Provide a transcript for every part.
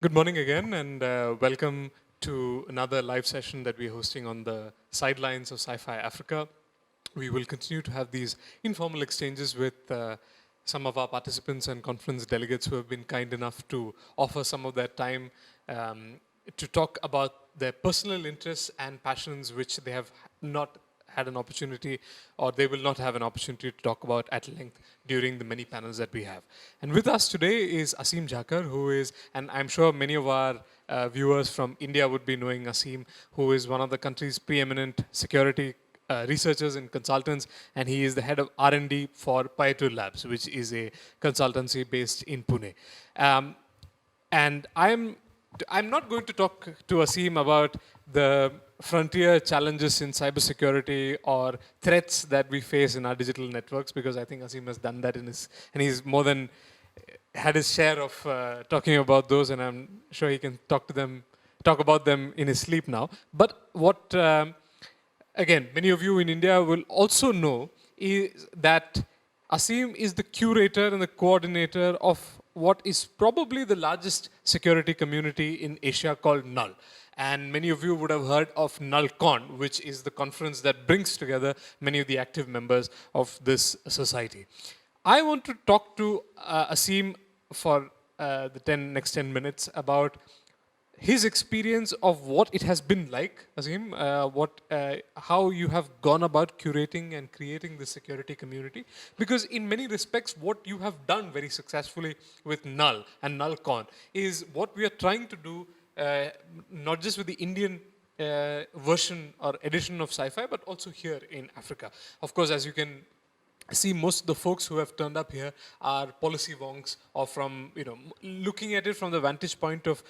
Good morning again, and welcome to another live session that we're hosting on the sidelines of CyFy Africa. We will continue to have these informal exchanges with some of our participants and conference delegates who have been kind enough to offer some of their time um, to talk about their personal interests and passions which they have not had an opportunity or they will not have an opportunity to talk about at length during the many panels that we have. And with us today is Aseem Jakhar, who is, and I'm sure many of our viewers from India would be knowing Aseem, who is one of the country's preeminent security researchers and consultants, and he is the head of R&D for Payatu Labs, which is a consultancy based in Pune. Um, and I'm not going to talk to Aseem about the frontier challenges in cybersecurity or threats that we face in our digital networks, because I think Aseem has done that and he's more than had his share of talking about those, and I'm sure he can talk about them in his sleep now. But what again, many of you in India will also know is that Aseem is the curator and the coordinator of what is probably the largest security community in Asia called NULL. And many of you would have heard of NullCon, which is the conference that brings together many of the active members of this society. I want to talk to Aseem for the next 10 minutes about his experience of what it has been like, Aseem, how you have gone about curating and creating the security community. Because in many respects, what you have done very successfully with Null and NullCon is what we are trying to do, not just with the Indian version or edition of CyFy, but also here in Africa. Of course, as you can see, most of the folks who have turned up here are policy wonks or from, looking at it from the vantage point of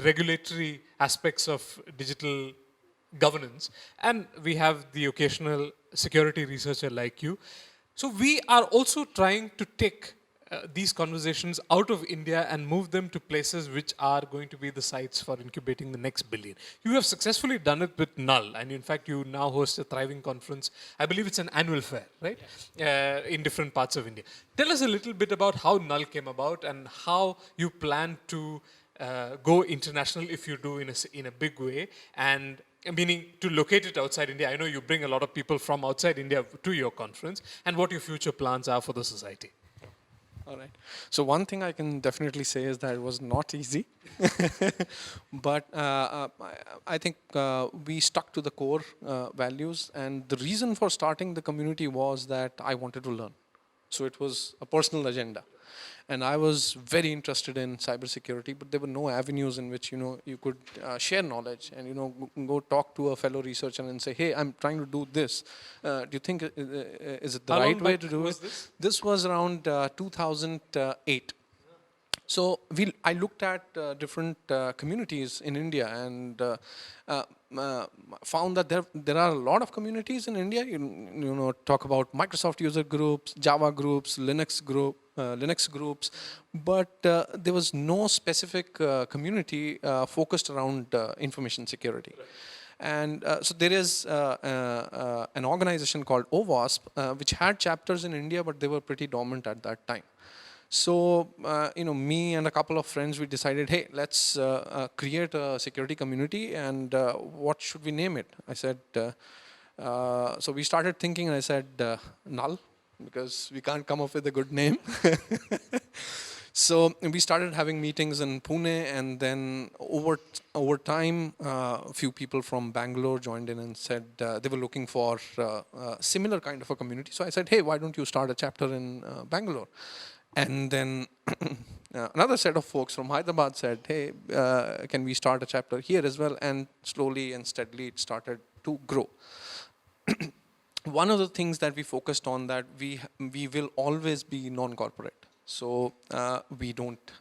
regulatory aspects of digital governance. And we have the occasional security researcher like you. So we are also trying to take these conversations out of India and move them to places which are going to be the sites for incubating the next billion. You have successfully done it with Null, and in fact, you now host a thriving conference. I believe it's an annual fair, right? Yes. In different parts of India. Tell us a little bit about how Null came about and how you plan to go international if you do in a big way, and meaning to locate it outside India. I know you bring a lot of people from outside India to your conference, and what your future plans are for the society. All right. So one thing I can definitely say is that it was not easy, but I think we stuck to the core values, and the reason for starting the community was that I wanted to learn. So it was a personal agenda. And I was very interested in cybersecurity, but there were no avenues in which you could share knowledge and go talk to a fellow researcher and say, hey, I'm trying to do this. Do you think is it the right way to do it? This was around 2008. So I looked at different communities in India and found that there are a lot of communities in India. Talk about Microsoft user groups, Java groups, Linux groups, but there was no specific community focused around information security. And so there is an organization called OWASP, which had chapters in India, but they were pretty dormant at that time. So, me and a couple of friends, we decided, hey, let's create a security community, and what should we name it? I said, so we started thinking, and I said, Null, because we can't come up with a good name. So we started having meetings in Pune, and then over time, a few people from Bangalore joined in and said they were looking for a similar kind of a community. So I said, hey, why don't you start a chapter in Bangalore? And then another set of folks from Hyderabad said, hey, can we start a chapter here as well? And slowly and steadily it started to grow. One of the things that we focused on that we will always be non-corporate. So we don't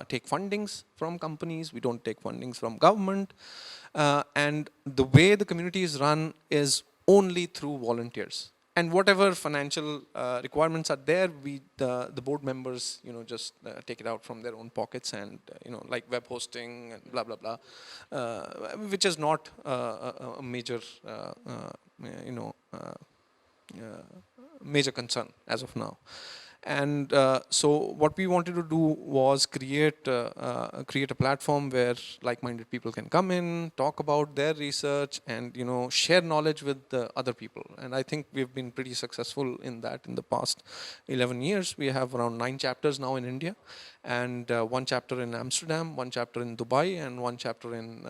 take fundings from companies, we don't take fundings from government. And the way the community is run is only through volunteers. And whatever financial requirements are there, the board members, just take it out from their own pockets, and like web hosting and blah blah blah, which is not a major, major concern as of now. And so what we wanted to do was create a platform where like-minded people can come in, talk about their research, and share knowledge with the other people. And I think we've been pretty successful in that in the past 11 years. We have around 9 chapters now in India, and 1 chapter in Amsterdam, 1 chapter in Dubai, and 1 chapter in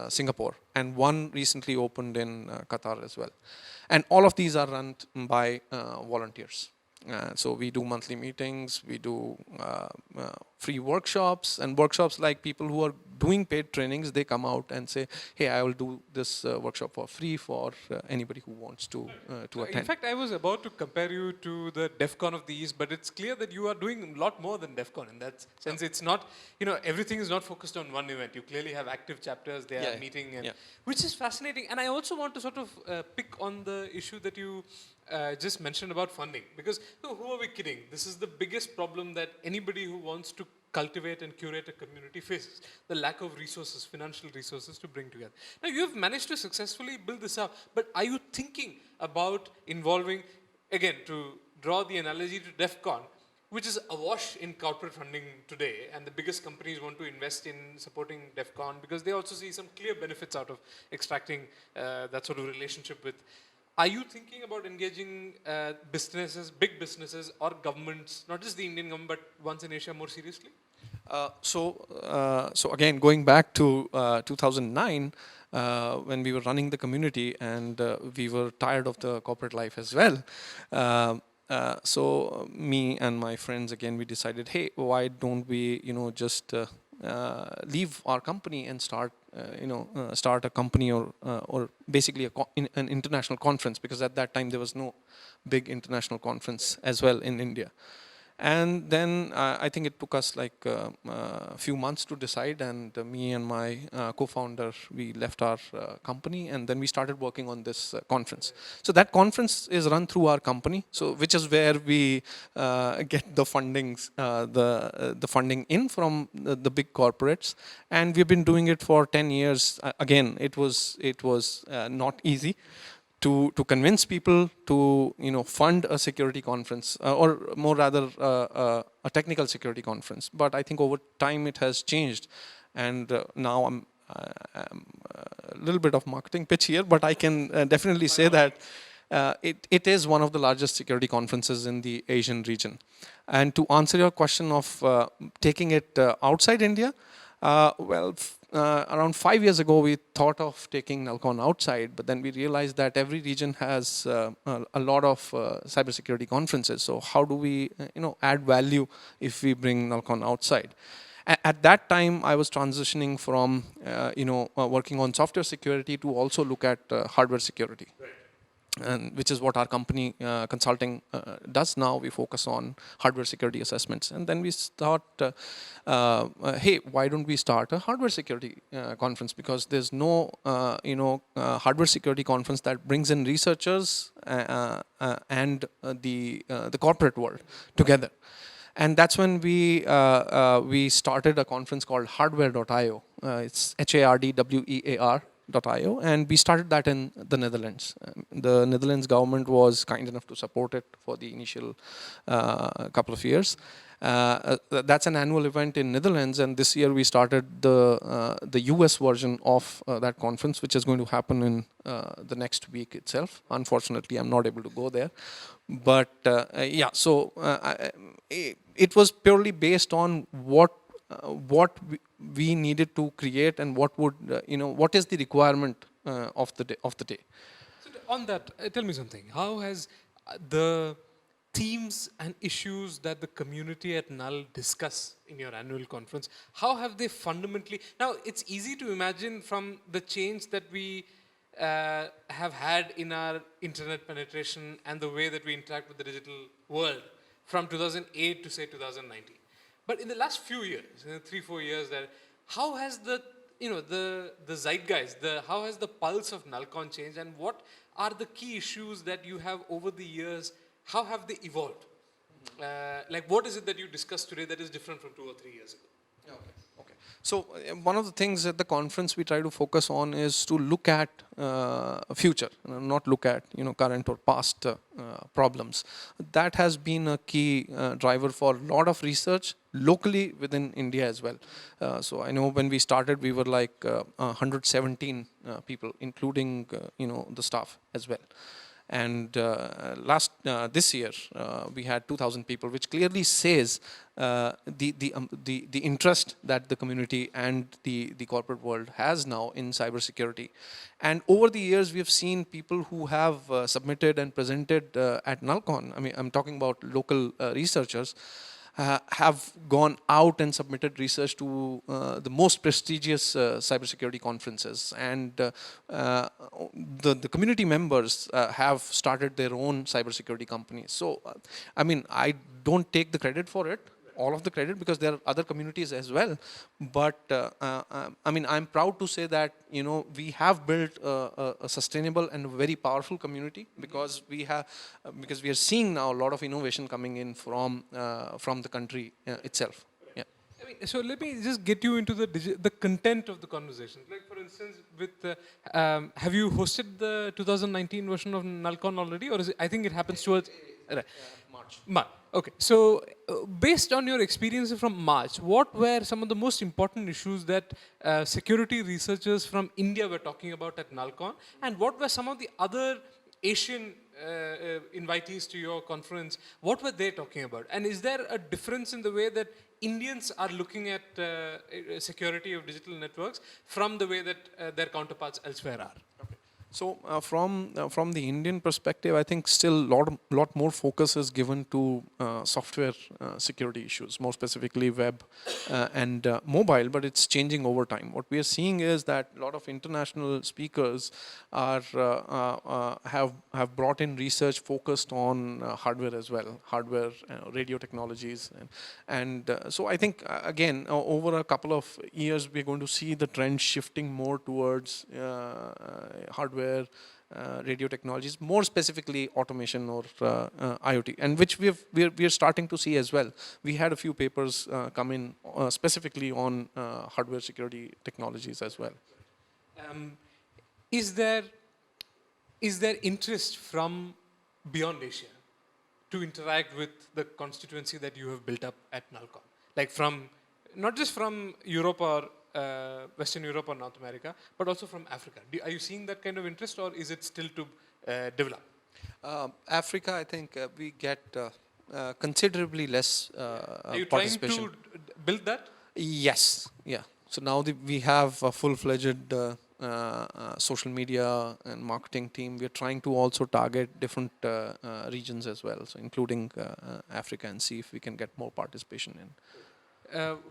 Singapore, and 1 recently opened in Qatar as well. And all of these are run by volunteers. So we do monthly meetings, we do free workshops, and workshops like people who are doing paid trainings, they come out and say, hey, I will do this workshop for free for anybody who wants to attend. In fact, I was about to compare you to the DEF CON of the East, but it's clear that you are doing a lot more than DEF CON in that sense. It's not, everything is not focused on one event. You clearly have active chapters, they are meeting, and which is fascinating. And I also want to sort of pick on the issue that you just mentioned about funding, because who are we kidding? This is the biggest problem that anybody who wants to cultivate and curate a community faces, the lack of resources, financial resources to bring together. Now you have managed to successfully build this up, but are you thinking about involving, again, to draw the analogy to DEF CON, which is awash in corporate funding today, and the biggest companies want to invest in supporting DEF CON because they also see some clear benefits out of extracting that sort of relationship with. Are you thinking about engaging businesses, big businesses, or governments, not just the Indian government, but ones in Asia more seriously? So again, going back to 2009, when we were running the community and we were tired of the corporate life as well. So me and my friends, again, we decided, hey, why don't we, just leave our company and start a company or basically an international conference, because at that time there was no big international conference as well in India. And then I think it took us like a few months to decide, and me and my co-founder, we left our company, and then we started working on this conference. So that conference is run through our company, so which is where we get the fundings, the funding in from the big corporates, and we've been doing it for 10 years. Again, it was not easy to convince people to fund a security conference, or more rather a technical security conference. But I think over time it has changed, and now I'm a little bit of marketing pitch here, but I can definitely say that it is one of the largest security conferences in the Asian region. And to answer your question of taking it outside India, around 5 years ago, we thought of taking Nalcon outside, but then we realized that every region has a lot of cybersecurity conferences. So how do we, add value if we bring Nalcon outside? At that time, I was transitioning from, working on software security to also look at hardware security. Right. And which is what our company consulting does now. We focus on hardware security assessments, and then we thought, hey, why don't we start a hardware security conference? Because there's no, hardware security conference that brings in researchers and the corporate world together. And that's when we started a conference called Hardware.io. It's HARDWEAR. .io, and we started that in the Netherlands. The Netherlands government was kind enough to support it for the initial couple of years. That's an annual event in Netherlands, and this year we started the US version of that conference, which is going to happen in the next week itself. Unfortunately, I'm not able to go there, but so it was purely based on what we needed to create, and what would what is the requirement of the day. So on that, tell me something. How has the themes and issues that the community at Null discuss in your annual conference, how have they fundamentally? Now, it's easy to imagine from the change that we have had in our internet penetration and the way that we interact with the digital world from 2008 to say 2019. But in the last few years, 3-4 years, how has the zeitgeist, how has the pulse of Nalcon changed, and what are the key issues that you have over the years? How have they evolved? Like, what is it that you discussed today that is different from 2 or 3 years ago? Okay. Okay. So one of the things at the conference we try to focus on is to look at future, not look at current or past problems. That has been a key driver for a lot of research locally within India as well. So I know when we started, we were like 117 people, including the staff as well. And this year we had 2,000 people, which clearly says the interest that the community and the corporate world has now in cybersecurity. And over the years, we have seen people who have submitted and presented at NullCon. I mean, I'm talking about local researchers. Have gone out and submitted research to the most prestigious cybersecurity conferences, and the community members have started their own cybersecurity companies. So, I mean, I don't take the credit for it, all of the credit, because there are other communities as well. But I mean, I'm proud to say that we have built a sustainable and very powerful community, because we are seeing now a lot of innovation coming in from the country itself. Yeah. I mean, so let me just get you into the content of the conversation. Like, for instance, have you hosted the 2019 version of NullCon already, or is it? I think it happens towards March. Okay. So, based on your experiences from March, what were some of the most important issues that security researchers from India were talking about at NullCon, and what were some of the other Asian invitees to your conference? What were they talking about? And is there a difference in the way that Indians are looking at security of digital networks from the way that their counterparts elsewhere are? So from the Indian perspective, I think still lot more focus is given to software security issues, more specifically web and mobile, but it's changing over time. What we are seeing is that a lot of international speakers are have brought in research focused on hardware as well, hardware, radio technologies, and so I think again over a couple of years we're going to see the trend shifting more towards hardware, radio technologies, more specifically automation or IoT, and which we are starting to see as well. We had a few papers come in specifically on hardware security technologies as well. Is there interest from beyond Asia to interact with the constituency that you have built up at NullCon? Like not just from Europe or Western Europe or North America, but also from Africa. Are you seeing that kind of interest, or is it still to develop? Africa, I think we get considerably less Are you participation. trying to build that? Yes, yeah. So now we have a full-fledged social media and marketing team. We're trying to also target different regions as well, so including Africa, and see if we can get more participation in.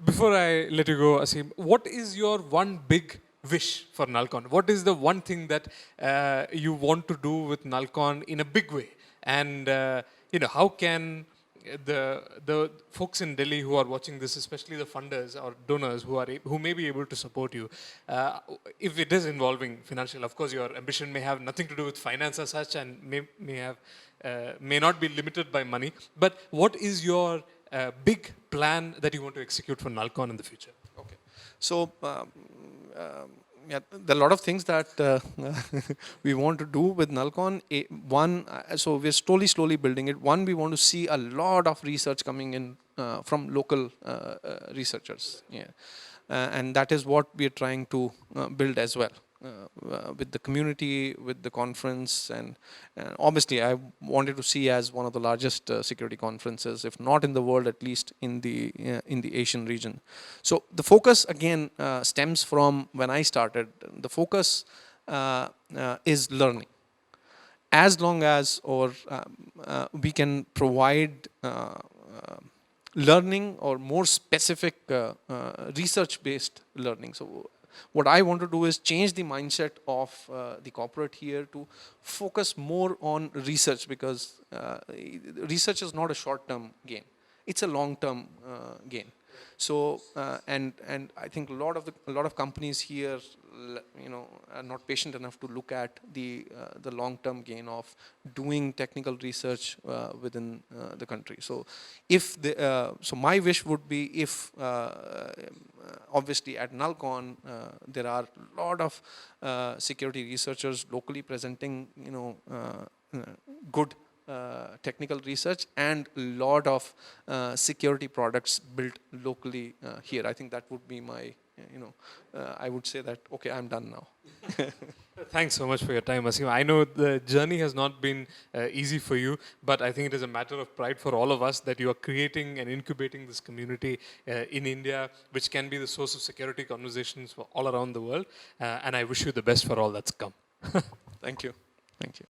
Before I let you go, Aseem, what is your one big wish for NullCon? What is the one thing that you want to do with NullCon in a big way? And how can the folks in Delhi who are watching this, especially the funders or donors who may be able to support you, if it is involving financial, of course, your ambition may have nothing to do with finance as such, and may not be limited by money. But what is your big plan that you want to execute for NullCon in the future? Okay. So, yeah, there are a lot of things that we want to do with NullCon. One, so we're slowly building it. One, we want to see a lot of research coming in from local researchers. Yeah. And that is what we are trying to build as well. With the community, with the conference, and obviously I wanted to see as one of the largest security conferences, if not in the world, at least in the Asian region. So the focus again stems from when I started. The focus is learning. As long as we can provide learning or more specific research-based learning. So what I want to do is change the mindset of the corporate here to focus more on research, because research is not a short-term gain. It's a long-term gain. So and I think a lot of companies here, are not patient enough to look at the long-term gain of doing technical research within the country. So if so my wish would be, if obviously at Nalcon there are a lot of security researchers locally presenting good technical research and a lot of security products built locally here. I think that would be my, I would say that, okay, I'm done now. Thanks so much for your time, Aseem. I know the journey has not been easy for you, but I think it is a matter of pride for all of us that you are creating and incubating this community in India, which can be the source of security conversations for all around the world. And I wish you the best for all that's come. Thank you. Thank you.